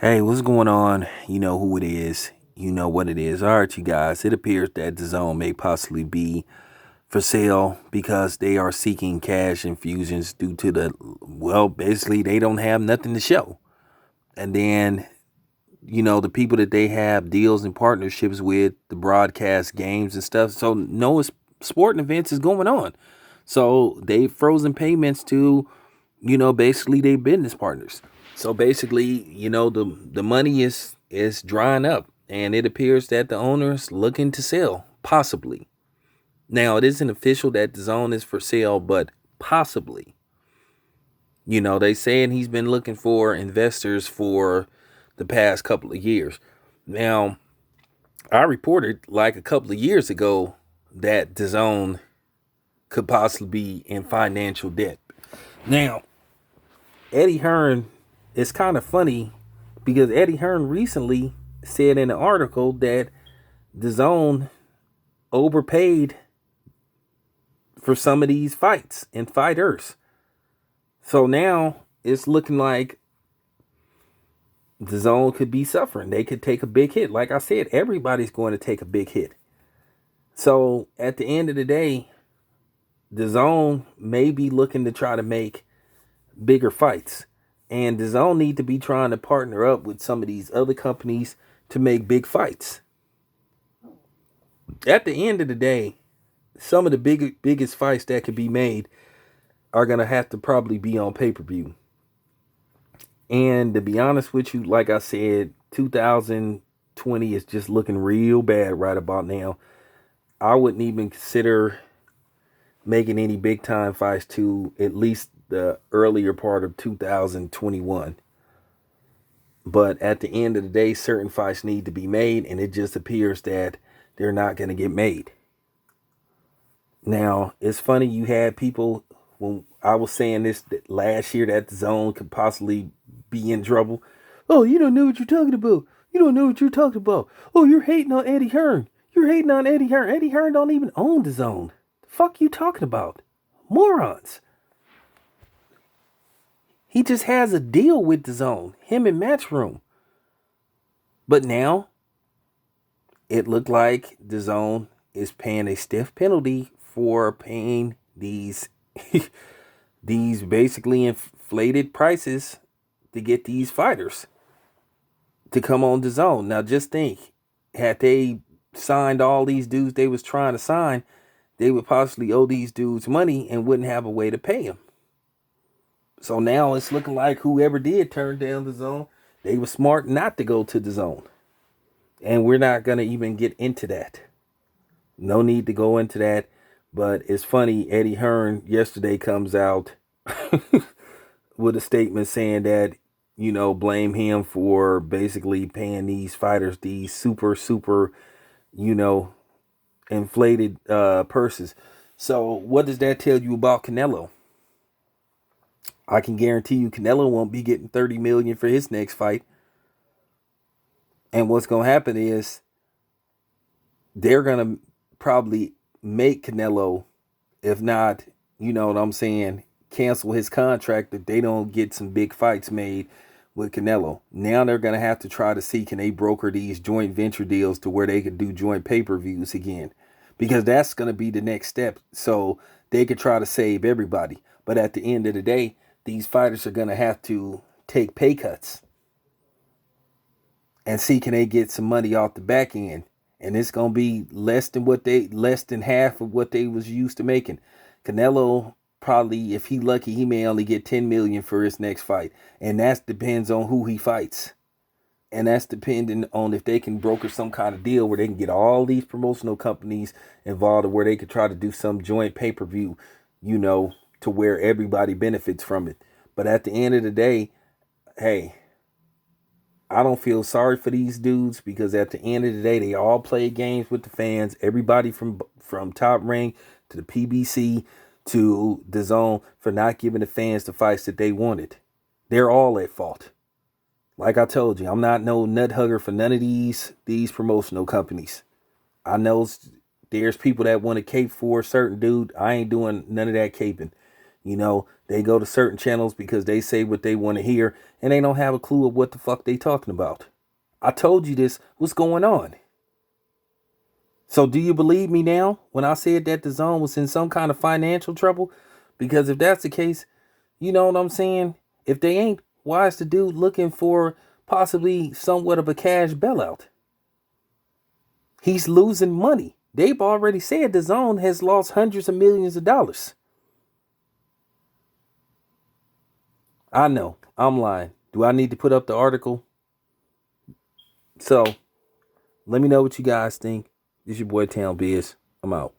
Hey, what's going on? You know who it is. You know what it is. All right, you guys. It appears that the zone may possibly be for sale because they are seeking cash infusions due to basically they don't have nothing to show. And then, the people that they have deals and partnerships with, the broadcast games and stuff. So no sporting events is going on. So they've frozen payments to, basically their business partners. So basically, the money is drying up, and it appears that the owner's looking to sell, possibly. Now it isn't official that the zone is for sale, but possibly. They saying he's been looking for investors for the past couple of years. Now, I reported like a couple of years ago that the zone could possibly be in financial debt. Now, Eddie Hearn, it's kind of funny because Eddie Hearn recently said in an article that the zone overpaid for some of these fights and fighters. So now it's looking like the zone could be suffering. They could take a big hit. Like I said, everybody's going to take a big hit. So at the end of the day, the zone may be looking to try to make bigger fights. And the zone need to be trying to partner up with some of these other companies to make big fights. At the end of the day, some of the biggest fights that could be made are going to have to probably be on pay-per-view. And to be honest with you, like I said, 2020 is just looking real bad right about now. I wouldn't even consider making any big time fights to at least the earlier part of 2021. But at the end of the day, certain fights need to be made, and it just appears that they're not going to get made. Now, it's funny, you had people, when I was saying this that last year, that the zone could possibly be in trouble. Oh, you don't know what you're talking about. You don't know what you're talking about. Oh, you're hating on Eddie Hearn. You're hating on Eddie Hearn. Eddie Hearn don't even own the zone. The fuck you talking about? Morons. He just has a deal with the zone, him and Matchroom. But now, it looked like the zone is paying a stiff penalty for paying these these basically inflated prices to get these fighters to come on the zone. Now just think, had they signed all these dudes they was trying to sign, they would possibly owe these dudes money and wouldn't have a way to pay them. So now it's looking like whoever did turn down the zone, they were smart not to go to the zone. And we're not going to even get into that. No need to go into that. But it's funny, Eddie Hearn yesterday comes out with a statement saying that, blame him for basically paying these fighters these super, inflated purses. So what does that tell you about Canelo? I can guarantee you Canelo won't be getting 30 million for his next fight. And what's going to happen is they're going to probably make Canelo, if not, you know what I'm saying, cancel his contract if they don't get some big fights made with Canelo. Now they're going to have to try to see, can they broker these joint venture deals to where they could do joint pay-per-views again? Because that's going to be the next step. So they could try to save everybody. But at the end of the day, these fighters are going to have to take pay cuts and see, can they get some money off the back end. And it's going to be less than half of what they was used to making. Canelo probably, if he lucky, he may only get 10 million for his next fight. And that depends on who he fights. And that's depending on if they can broker some kind of deal where they can get all these promotional companies involved, or where they could try to do some joint pay-per-view, to where everybody benefits from it. But at the end of the day, hey, I don't feel sorry for these dudes, because at the end of the day, they all play games with the fans. Everybody from Top Rank to the PBC to the Zone for not giving the fans the fights that they wanted. They're all at fault. Like I told you, I'm not no nut hugger for none of these promotional companies. I know there's people that want to cape for a certain dude. I ain't doing none of that caping. You know, they go to certain channels because they say what they want to hear and they don't have a clue of what the fuck they talking about. I told you this. What's going on? So do you believe me now when I said that dazn was in some kind of financial trouble? Because if that's the case, you know what I'm saying? If they ain't, why is the dude looking for possibly somewhat of a cash bailout? He's losing money. They've already said dazn has lost hundreds of millions of dollars. I know, I'm lying. Do I need to put up the article? So, let me know what you guys think. This is your boy Town Biz. I'm out.